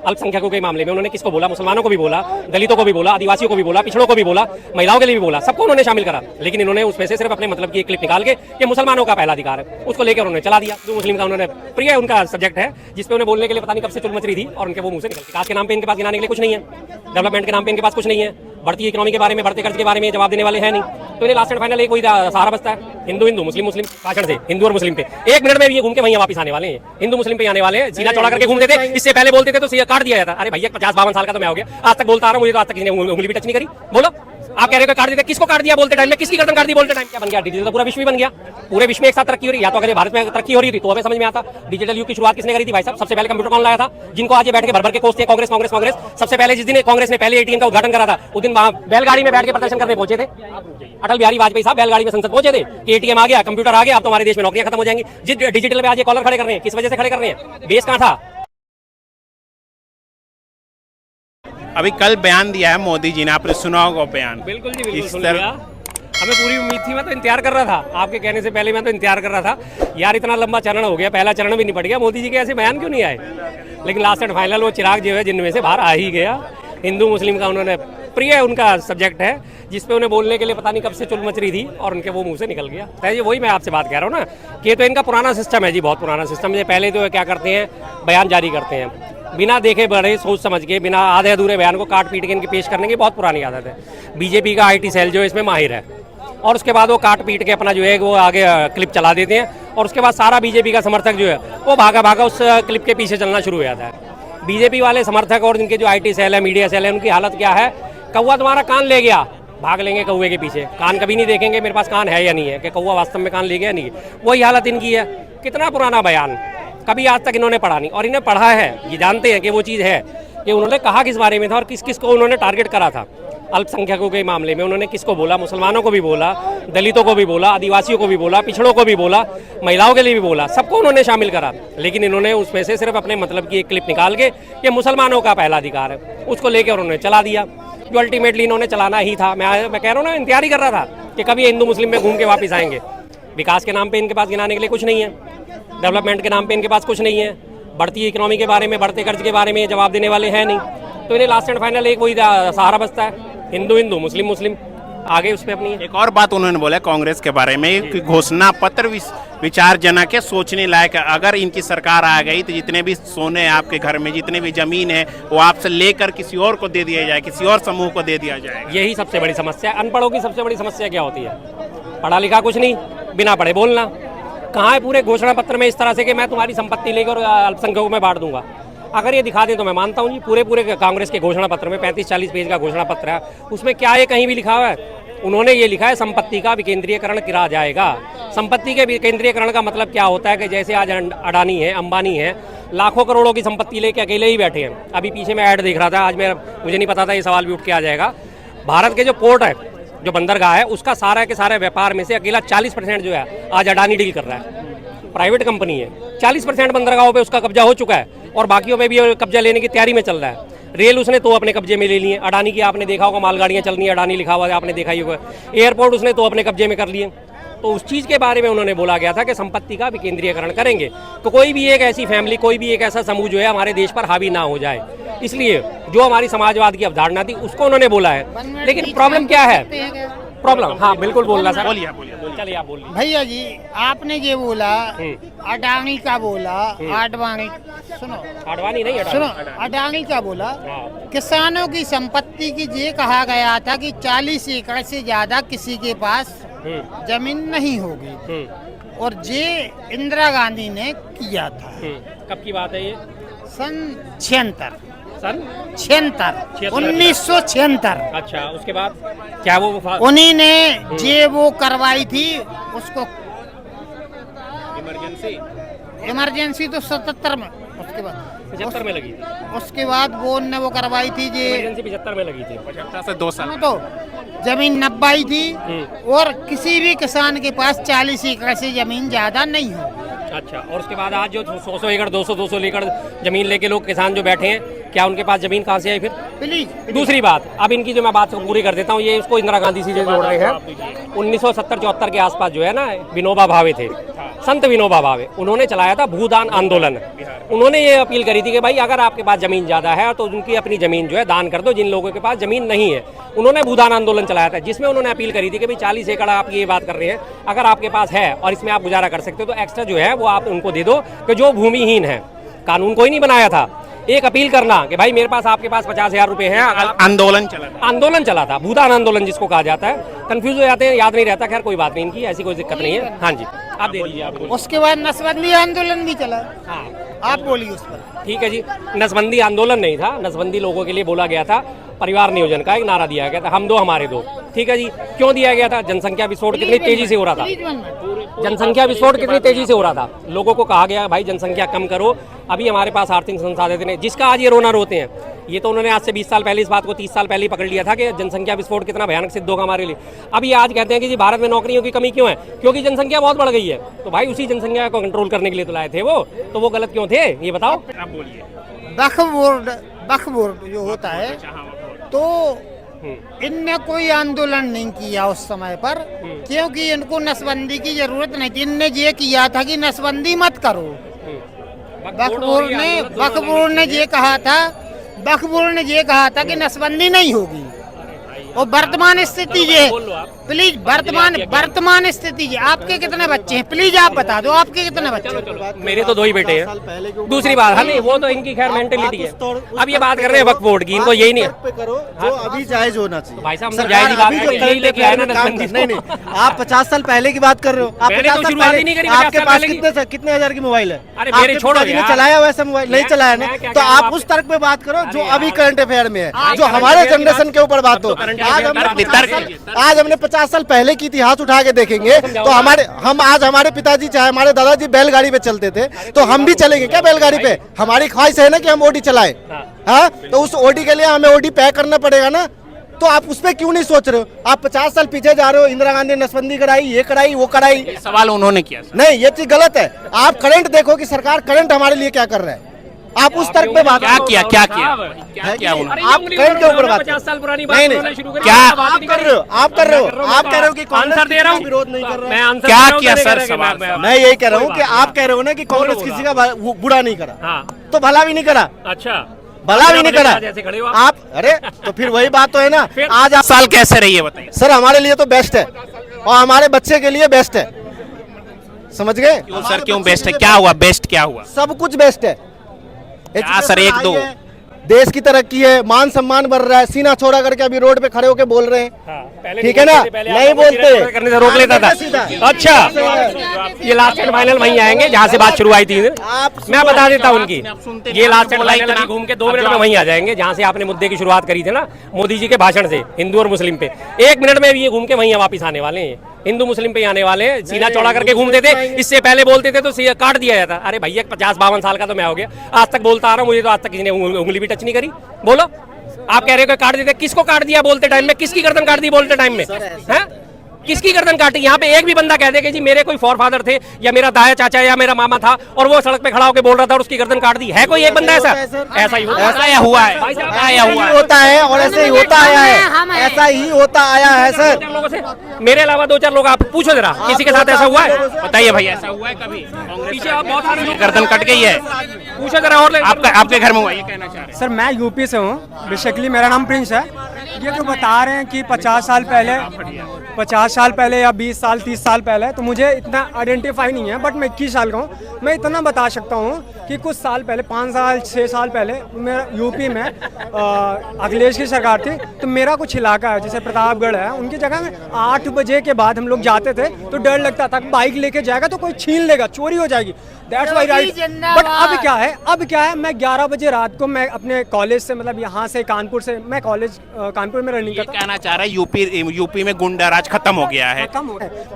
अल्पसंख्यकों के मामले में उन्होंने किसको बोला? मुसलमानों को भी बोला, दलितों को भी बोला, आदिवासियों को भी बोला, पिछड़ों को भी बोला, महिलाओं के लिए भी बोला, सबको उन्होंने शामिल करा। लेकिन इन्होंने उसमें से सिर्फ अपने मतलब की एक क्लिप निकाल के ये मुसलमानों का पहला अधिकार है उसको लेकर उन्होंने चला दिया। जो मुस्लिम का उन्होंने प्रिय उनका सब्जेक्ट है जिसपे उन्हें बोलने के लिए पता नहीं कब से चुल मच रही थी और उनके वो मुंह से निकल। विकास के नाम पे इनके पास गिनाने के लिए कुछ नहीं है, डेवलपमेंट के नाम पे इनके पास कुछ नहीं है, बढ़ती इकोनॉमी के बारे में, बढ़ते कर्ज के बारे में जवाब देने वाले हैं नहीं। तो इन्हें लास्ट एंड फाइनल एक वही सहारा बचता है, हिंदू हिंदू मुस्लिम मुस्लिम भाषण से हिंदू और मुस्लिम पे 1 मिनट में भी ये घूम के वहीं वापस आने वाले हैं, हिंदू मुस्लिम पे आने वाले हैं। सीना चौड़ा करके घूमते थे, इससे पहले बोलते थे तो काट दिया जाता। अरे भैया 50-52 साल का तो मैं हो गया, आज तक बोलता आ रहा हूँ, मुझे तो आज तक किसी ने उंगली भी टच नहीं करी। बोलो आप कह रहे हो काट दिया, किसको काट दिया बोलते टाइम में? किसकी गर्दन काट दी बोलते टाइम? क्या बन गया? डिजिटल तो पूरा विश्व ही बन गया, पूरे विश्व में एक साथ तरक्की हो रही है। या तो अगर भारत में तरक्की हो रही थी तो हमें समझ में आता। डिजिटल युग की शुरुआत किसने करी थी भाई साहब? सबसे पहले कंप्यूटर कौन लाया था? जिनको आज ये बैठ के भर भर के कोसते कांग्रेस कांग्रेस कांग्रेस। सबसे पहले जिस दिन कांग्रेस ने पहले एटीएम का उद्घाटन करा था उस दिन वहां बैलगाड़ी में बैठ के प्रदर्शन करने पहुंचे थे अटल बिहारी वाजपेयी साहब। बैलगाड़ी में संसद पहुंचे थे कि एटीएम आ गया, कंप्यूटर आ गया, अब तो हमारे देश में नौकरियां खत्म हो जाएंगी। जिस डिजिटल पे आज ये कॉलर खड़े कर रहे हैं, किस वजह से खड़े कर रहे हैं? बेस कहां था? अभी कल बयान दिया है मोदी जी ने, आपने सुना होगा बयान। बिल्कुल जी बिल्कुल सुन लिया। हमें पूरी उम्मीद थी, मैं तो इंतजार कर रहा था आपके कहने से पहले, मैं तो इंतजार कर रहा था यार इतना लंबा चरण हो गया, पहला चरण भी निपट गया, मोदी जी के ऐसे बयान क्यों नहीं आए? लेकिन लास्ट एंड फाइनल वो चिराग जो है जिनमें से बाहर आ ही गया। हिंदू मुस्लिम का उन्होंने प्रिय उनका सब्जेक्ट है जिसपे उन्हें बोलने के लिए पता नहीं कब से चुल मच रही थी और उनके वो मुंह से निकल गया। तो वही मैं आपसे बात कह रहा हूँ ना कि तो इनका पुराना सिस्टम है जी, बहुत पुराना सिस्टम है। पहले तो क्या करते हैं, बयान जारी करते हैं बिना देखे बड़े सोच समझ के, बिना आधे अधूरे बयान को काट पीट के इनकी पेश करने की बहुत पुरानी आदत है। बीजेपी का IT सेल जो है इसमें माहिर है और उसके बाद वो काट पीट के अपना जो है वो आगे क्लिप चला देते हैं और उसके बाद सारा बीजेपी का समर्थक जो है वो भागा भागा उस क्लिप के पीछे चलना शुरू हो जाता है। बीजेपी वाले समर्थक और जिनके जो IT सेल है, मीडिया सेल है, उनकी हालत क्या है? कौवा तुम्हारा कान ले गया, भाग लेंगे कौवे के पीछे, कान कभी नहीं देखेंगे मेरे पास कान है या नहीं है, कि कौवा वास्तव में कान ले गया नहीं। वही हालत इनकी है। कितना पुराना बयान, कभी आज तक इन्होंने पढ़ा नहीं, और इन्हें पढ़ा है, ये जानते हैं कि वो चीज़ है कि उन्होंने कहा किस बारे में था और किस किस को उन्होंने टारगेट करा था। अल्पसंख्यकों के मामले में उन्होंने किसको बोला? मुसलमानों को भी बोला, दलितों को भी बोला, आदिवासियों को भी बोला, पिछड़ों को भी बोला, महिलाओं के लिए भी बोला, सबको उन्होंने शामिल करा। लेकिन इन्होंने उसमें से सिर्फ अपने मतलब की एक क्लिप निकाल के ये मुसलमानों का पहला अधिकार है उसको लेकर उन्होंने चला दिया, जो अल्टीमेटली इन्होंने चलाना ही था। मैं कह रहा हूँ ना, इंतजार ही कर रहा था कि कभी हिंदू मुस्लिम में घूम के वापस आएंगे। विकास के नाम पे इनके पास गिनाने के लिए कुछ नहीं है, डेवलपमेंट के नाम पे इनके पास कुछ नहीं है, बढ़ती इकोनॉमी के बारे में, बढ़ते कर्ज के बारे में जवाब देने वाले हैं नहीं। तो इन्हें लास्ट एंड फाइनल एक वही सहारा बचता है, हिंदू हिंदू मुस्लिम मुस्लिम, आगे उस पर अपनी। एक और बात उन्होंने बोला कांग्रेस के बारे में कि घोषणा पत्र विचारजनक है, सोचने लायक है। अगर इनकी सरकार आ गई तो जितने भी सोने हैं आपके घर में, जितने भी जमीन है, वो आपसे लेकर किसी और को दे दिया जाए, किसी और समूह को दे दिया जाए। यही सबसे बड़ी समस्या है। अनपढ़ों की सबसे बड़ी समस्या क्या होती है? पढ़ा लिखा कुछ नहीं, बिना पढ़े बोलना। कहाँ है पूरे घोषणा पत्र में इस तरह से कि मैं तुम्हारी संपत्ति लेकर अल्पसंख्यकों में बांट दूंगा? अगर ये दिखा दें तो मैं मानता हूँ जी। पूरे कांग्रेस के घोषणा पत्र में 35-40 पेज का घोषणा पत्र है, उसमें क्या है कहीं भी लिखा हुआ है? उन्होंने ये लिखा है संपत्ति का विकेंद्रीयकरण करा जाएगा। संपत्ति के विकेंद्रीयकरण का मतलब क्या होता है कि जैसे आज अडानी है, अंबानी है, लाखों करोड़ों की संपत्ति लेके अकेले ही बैठे हैं। अभी पीछे मैं ऐड देख रहा था, आज मुझे नहीं पता था ये सवाल भी उठ के आ जाएगा। भारत के जो पोर्ट है, जो बंदरगाह है, उसका सारा के सारे व्यापार में से अकेला 40% जो है आज अडानी डील कर रहा है। प्राइवेट कंपनी है, 40% बंदरगाहों पे उसका कब्जा हो चुका है और बाकियों पे भी कब्जा लेने की तैयारी में चल रहा है। रेल उसने तो अपने कब्जे में ले ली है, अडानी की आपने देखा होगा, मालगाड़ियाँ चल रही हैं, अडानी लिखा हुआ है, आपने देखा ही होगा। एयरपोर्ट उसने तो अपने कब्जे में कर लिए। तो उस चीज़ के बारे में उन्होंने बोला गया था कि संपत्ति का विकेंद्रीयकरण करेंगे, तो कोई भी एक ऐसी फैमिली, कोई भी एक ऐसा समूह जो है हमारे देश पर हावी ना हो जाए। इसलिए जो हमारी समाजवाद की अवधारणा थी उसको उन्होंने बोला है। लेकिन प्रॉब्लम क्या है? प्रॉब्लम, हाँ बिल्कुल बोलना सर, बोलिए। चलिए आप बोलिए। भैया जी आपने ये बोला, अडानी का बोला, आडवाणी, सुनो आडवाणी नहीं, सुनो, अडानी का बोला, किसानों की संपत्ति की ये कहा गया था कि 40 एकड़ से ज्यादा किसी के पास जमीन नहीं होगी, और ये इंदिरा गांधी ने किया था। कब की बात है ये? सन 76, सन 76, 1976। अच्छा, उसके बाद क्या वो उन्हीं ने ये वो करवाई थी उसको इमरजेंसी तो 77 में, उसके बाद 75 में लगी, उसके बाद वो उनने वो करवाई थी जी, इमरजेंसी 75 में लगी थी, 75 से 2 साल तो जमीन नब्बाई थी और किसी भी किसान के पास 40 एकड़ से जमीन ज्यादा नहीं हो। अच्छा, और उसके बाद आज जो 100 एकड़ 200 एकड़ जमीन लेके लोग किसान जो बैठे हैं, क्या उनके पास जमीन कहाँ से आई फिर? प्लीज दूसरी बात, अब इनकी जो मैं बात पूरी कर देता हूँ, ये इसको इंदिरा गांधी से जोड़ रहे हैं। 1970-74 के आसपास जो है ना, विनोबा भावे थे, संत विनोबा भावे, उन्होंने चलाया था भूदान आंदोलन। उन्होंने ये अपील करी थी कि भाई अगर आपके पास ज़मीन ज़्यादा है तो उनकी अपनी ज़मीन जो है दान कर दो, जिन लोगों के पास ज़मीन नहीं है। उन्होंने भूदान आंदोलन चलाया था, जिसमें उन्होंने अपील करी थी कि भाई 40 एकड़ आप ये बात कर रहे हैं, अगर आपके पास है और इसमें आप गुजारा कर सकते हो तो एक्स्ट्रा जो है वो आप उनको दे दो कि जो भूमिहीन है। कानून कोई नहीं बनाया था, एक अपील करना कि भाई मेरे पास आपके पास 50,000 रुपए हैं। आंदोलन चला था, भूदान आंदोलन जिसको कहा जाता है। कंफ्यूज हो जाते हैं, याद नहीं रहता। खैर कोई बात नहीं, इनकी ऐसी कोई दिक्कत नहीं है। हाँ जी, आप दे दीजिए। आप उसके बाद नसबंदी आंदोलन भी चला। हाँ, आप बोलिए उस पर। ठीक है जी। नसबंदी आंदोलन नहीं था, नसबंदी लोगों के लिए बोला गया था। परिवार नियोजन का एक नारा दिया गया था, हम दो हमारे दो। ठीक है जी। क्यों दिया गया था? जनसंख्या विस्फोट कितनी तेजी से हो रहा था, जनसंख्या विस्फोट कितनी तेजी से हो रहा था। लोगों को कहा गया भाई जनसंख्या कम करो, अभी हमारे पास आर्थिक संसाधन है, जिसका आज ये रोना रोते हैं। ये तो उन्होंने आज से 20 साल पहले इस बात को 30 साल पहले ही पकड़ लिया था कि जनसंख्या विस्फोट कितना भयानक सिद्ध होगा हमारे लिए। अभी आज कहते हैं कि जी भारत में नौकरियों की कमी क्यों है? क्योंकि जनसंख्या बहुत बढ़ गई है। तो भाई उसी जनसंख्या को कंट्रोल करने के लिए तो लाए थे वो, तो वो गलत क्यों थे ये बताओ। आप बोलिए। वक्फ बोर्ड जो होता है, तो इनने कोई आंदोलन नहीं किया उस समय पर, क्योंकि इनको नसबंदी की जरूरत नहीं थी। इनने ये किया था कि नसबंदी मत करो। वक्फ बोर्ड ने ये कहा था, वक्फ बोर्ड ने ये कहा था कि नसबंदी नहीं होगी। और वर्तमान स्थिति ये, प्लीज वर्तमान स्थिति ये, आपके कितने बच्चे हैं प्लीज आप बता दो, आपके कितने बच्चे हैं? मेरे तो 2 ही बेटे हैं। दूसरी बात, हाँ नहीं वो तो इनकी खैर मेंटेलिटी है। अब ये बात कर रहे हैं वक्फ बोर्ड की, इनको यही नहीं करो जो अभी जायज होना चाहिए। भाई साहब हम जायज बात यही लेके आए ना नसबंदी। नहीं, आप 50 साल पहले की बात कर रहे हो। आप मैंने 50 तो साल शुरुआत ही पहले नहीं करी, आपके 50 पास साल कितने हजार की मोबाइल है? अरे मेरे आपके छोड़ो पिताजी ने यार। चलाया वैसा मोबाइल नहीं चलाया ना, तो आप उस तर्क पे बात करो जो अभी करंट अफेयर में है, जो हमारे जनरेशन के ऊपर बात हो। आज हमने 50 साल पहले की इतिहास उठा के देखेंगे तो हम आज हमारे पिताजी चाहे हमारे दादाजी बैलगाड़ी पे चलते थे, तो हम भी चलेंगे क्या बैलगाड़ी पे? हमारी ख्वाहिश है ना कि हम ओडी चलाएं। हाँ, तो उस ओडी के लिए हमें ओडी पैक करना पड़ेगा ना। तो आप उस पर क्यों नहीं सोच रहे हो? आप 50 साल पीछे जा रहे हो। इंदिरा गांधी ने नसबंदी कराई, ये कराई, वो कराई। सवाल उन्होंने किया। नहीं, ये चीज गलत है। आप करंट देखो कि सरकार करंट हमारे लिए क्या कर रहा है। आप उस तर्क पे बात क्या किया आप करंट के ऊपर बात 50 साल पुरानी बात नहीं उन्होंने शुरू करी। क्या आप कर रहे हो? आप कह रहे हो कि कांग्रेस आंसर दे रहा हूँ, विरोध नहीं कर रहा। मैं आंसर क्या दे रहा हूँ, किया देने सर का सवाल? मैं यही कह रहा हूँ कि आप कह रहे हो ना कि कांग्रेस किसी का बुरा नहीं करा, हाँ। तो भला भी नहीं करा, अच्छा भला भी नहीं करा। जैसे खड़े हो आप अरे तो फिर वही बात तो है ना। आज आप साल कैसे रही है बताइए। सर हमारे लिए तो बेस्ट है और हमारे बच्चे के लिए बेस्ट है, समझ गए? क्यों सर, क्यों बेस्ट है? क्या हुआ? बेस्ट क्या हुआ? सब कुछ बेस्ट है। सर एक दो देश की तरक्की है, मान सम्मान बढ़ रहा है। सीना छोड़ा करके अभी रोड पे खड़े होके बोल रहे हैं, ठीक है ना? नहीं बोलते, करने से रोक लेता था। अच्छा, ये लास्ट एंड फाइनल वहीं आएंगे जहाँ से बात शुरू आई थी। मैं बता देता हूँ उनकी, ये लास्ट एंड फाइनल अभी घूम के 2 मिनट में वहीं आ जाएंगे जहाँ से आपने मुद्दे की शुरुआत करी थी ना, मोदी जी के भाषण से हिंदू और मुस्लिम पे। 1 मिनट में ये घूम के वहीं वापिस आने वाले हैं। हिंदू मुस्लिम पे आने वाले हैं। सीना चौड़ा करके घूमते थे, इससे पहले बोलते थे तो काट दिया जाता। अरे भैया 50-52 साल का तो मैं हो गया, आज तक बोलता आ रहा हूँ, मुझे तो आज तक किसी ने उंगली भी टच नहीं करी। बोलो, आप कह रहे हो कि काट देते, किसको काट दिया बोलते टाइम में? किसकी गर्दन काट दी बोलते टाइम में? हैं? किसकी गर्दन काटी? यहाँ पे एक भी बंदा कह दे कि जी मेरे कोई फॉरफादर थे या मेरा दाया चाचा या मेरा मामा था और वो सड़क पे खड़ा होकर बोल रहा था और उसकी गर्दन काट दी, है कोई एक बंदा ऐसा? ऐसा ही हुआ है और ऐसे ही होता आया है, ऐसा ही होता आया है सर। लोगों से, मेरे अलावा 2-4 लोग आप पूछो जरा, किसी के साथ ऐसा हुआ है? बताइए भैया, ऐसा हुआ है कभी? पीछे आप बहुत सारे लोग, गर्दन कट गई है, पूछो जरा। और आपके घर में हुआ, ये कहना चाह रहे हैं? सर मैं यूपी से हूँ, बेसिकली मेरा नाम प्रिंस है। ये जो बता रहे हैं कि 50 साल पहले या 20 साल 30 साल पहले, तो मुझे इतना आइडेंटिफाई नहीं है, बट मैं 21 साल का हूँ। मैं इतना बता सकता हूँ कि कुछ साल पहले, 5 साल 6 साल पहले मेरा यूपी में अखिलेश की सरकार थी, तो मेरा कुछ इलाका है जैसे प्रतापगढ़ है, उनकी जगह में 8 बजे के बाद हम लोग जाते थे तो डर लगता था बाइक लेके जाएगा तो कोई छीन लेगा, चोरी हो जाएगी। That's why right. बट अब क्या है, मैं 11 बजे रात को मैं अपने कॉलेज से, मतलब यहाँ से कानपुर से, मैं कॉलेज कानपुर में रनिंग करता हूँ। कहना चाह रहा है यूपी में गुंडा राज खत्म हो गया है।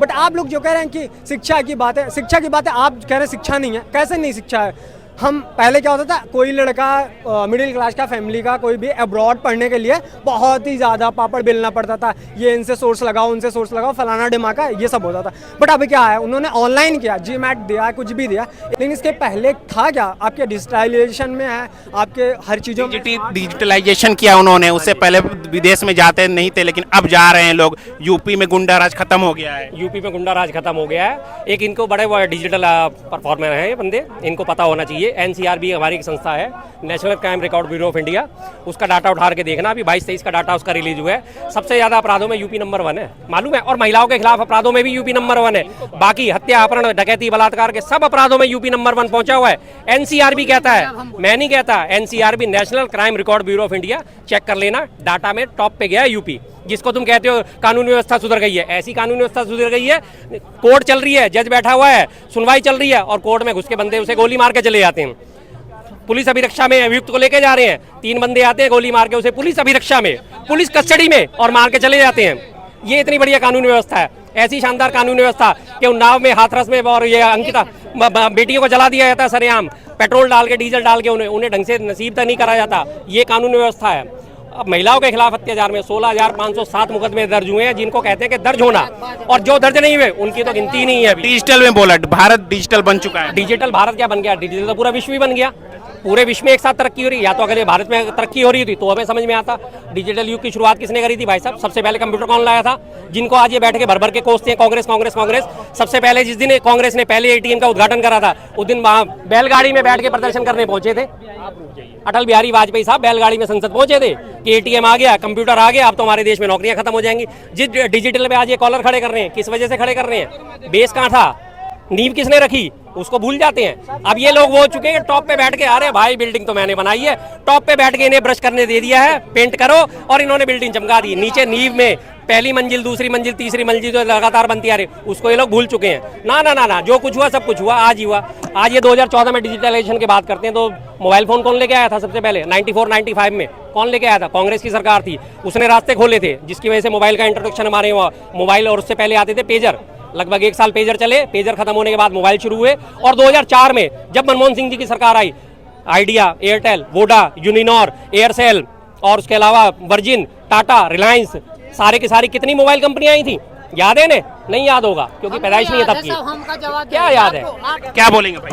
बट आप लोग जो कह रहे हैं कि शिक्षा की बात है, आप कह रहे हैं शिक्षा नहीं है, कैसे नहीं शिक्षा है? हम पहले क्या होता था, कोई लड़का मिडिल क्लास का फैमिली का कोई भी अब्रॉड पढ़ने के लिए बहुत ही ज़्यादा पापड़ बेलना पड़ता था, ये इनसे सोर्स लगाओ उनसे सोर्स लगाओ फलाना डिमाका, ये सब होता था। बट अभी क्या है, उन्होंने ऑनलाइन किया, जीमैट दिया, कुछ भी दिया, लेकिन इसके पहले था क्या, आपके डिजिटलाइजेशन में है, आपके हर चीज़ों में डिजिटलाइजेशन किया उन्होंने। उससे पहले विदेश में जाते नहीं थे, लेकिन अब जा रहे हैं लोग। यूपी में गुंडा राज खत्म हो गया है। यूपी में गुंडा राज खत्म हो गया है। एक इनको बड़े वो डिजिटल परफॉर्मर हैं ये बंदे, इनको पता होना चाहिए। एनसीआरबी हमारी एक संस्था है, national crime record bureau of India, उसका डाटा उठा के देखना। अभी 22-23 का डाटा उसका रिलीज हुआ है। सबसे ज्यादा अपराधों में यूपी नंबर 1 है, मालूम है। और महिलाओं के खिलाफ अपराधों में भी यूपी नंबर 1 है। बाकी हत्या, अपहरण, डकैती, बलात्कार के सब अपराधों में यूपी नंबर 1 पहुंचा हुआ है। एनसीआरबी कहता है, मैं नहीं कहता, NCRB national crime record bureau of India, check कर लेना, डाटा में टॉप पे गया है यूपी। जिसको तुम कहते हो कानून व्यवस्था सुधर गई है, ऐसी कानून व्यवस्था सुधर गई है, कोर्ट चल रही है, जज बैठा हुआ है, सुनवाई चल रही है, और कोर्ट में घुस के बंदे उसे गोली मार के चले जाते हैं। पुलिस अभिरक्षा में अभियुक्त को लेके जा रहे हैं, 3 बंदे आते हैं, गोली मार के उसे पुलिस अभिरक्षा में, पुलिस कस्टडी में, और मार के चले जाते हैं। ये इतनी बढ़िया कानून व्यवस्था है, ऐसी शानदार कानून व्यवस्था कि उन्नाव में, हाथरस में, और ये अंकिता बेटियों को जला दिया जाता है सरेआम, पेट्रोल डाल के, डीजल डाल के, उन्हें ढंग से नसीब तक नहीं करा जाता। ये कानून व्यवस्था है। अब महिलाओं के खिलाफ अत्याचार में 16,507 मुकदमे दर्ज हुए हैं, जिनको कहते हैं कि दर्ज होना, और जो दर्ज नहीं हुए उनकी तो गिनती नहीं है। डिजिटल में बोला, भारत डिजिटल बन चुका है। डिजिटल भारत क्या बन गया? डिजिटल तो पूरा विश्व ही बन गया। पूरे विश्व में एक साथ तरक्की हो रही है। या तो अगर भारत में तरक्की हो रही थी तो हमें समझ में आता। डिजिटल युग की शुरुआत किसने करी थी भाई साहब? सबसे पहले कंप्यूटर कौन लाया था? जिनको आज ये बैठ के भर भर के कोसते हैं कांग्रेस कांग्रेस कांग्रेस, सबसे पहले जिस दिन कांग्रेस ने पहले एटीएम का उद्घाटन करा था, उस दिन वहां बैलगाड़ी में बैठ के प्रदर्शन करने पहुंचे थे अटल बिहारी वाजपेयी साहब। बैलगाड़ी में संसद पहुंचे थे कि एटीएम आ गया, कंप्यूटर आ गया, अब तो हमारे देश में नौकरियां खत्म हो जाएंगी। जिस डिजिटल में आज ये कॉलर खड़े कर रहे हैं, किस वजह से खड़े कर रहे हैं? बेस कहाँ था? नींव किसने रखी? उसको भूल जाते हैं। अब ये लोग वो हो चुके हैं टॉप पे बैठ के, अरे भाई बिल्डिंग तो मैंने बनाई है, टॉप पे बैठ के इन्हें ब्रश करने दे दिया है, पेंट करो, और इन्होंने बिल्डिंग चमका दी। नीचे नींव में पहली मंजिल, दूसरी मंजिल, तीसरी मंजिल जो लगातार बनती आ रही, उसको ये लोग भूल चुके हैं। ना ना ना ना, जो कुछ हुआ सब कुछ हुआ आज ही हुआ। आज ये 2014 में डिजिटलाइजेशन की बात करते हैं तो मोबाइल फोन कौन लेके आया था सबसे पहले? 94-95 में कौन लेके आया था? कांग्रेस की सरकार थी, उसने रास्ते खोले थे, जिसकी वजह से मोबाइल का इंट्रोडक्शन हमारे वहाँ। मोबाइल, और उससे पहले आते थे पेजर, लगभग 1 साल पेजर चले, पेजर खत्म होने के बाद मोबाइल शुरू हुए। और 2004 में जब मनमोहन सिंह जी की सरकार आई, Idea, Airtel, Voda, Uninor, Aircel, और उसके अलावा वर्जिन, टाटा, रिलायंस, सारे की सारी कितनी मोबाइल कंपनियां आई थी? याद है ने? नहीं याद होगा क्योंकि पैदाइश नहीं है तब की। क्या याद है? क्या बोलेंगे भाई?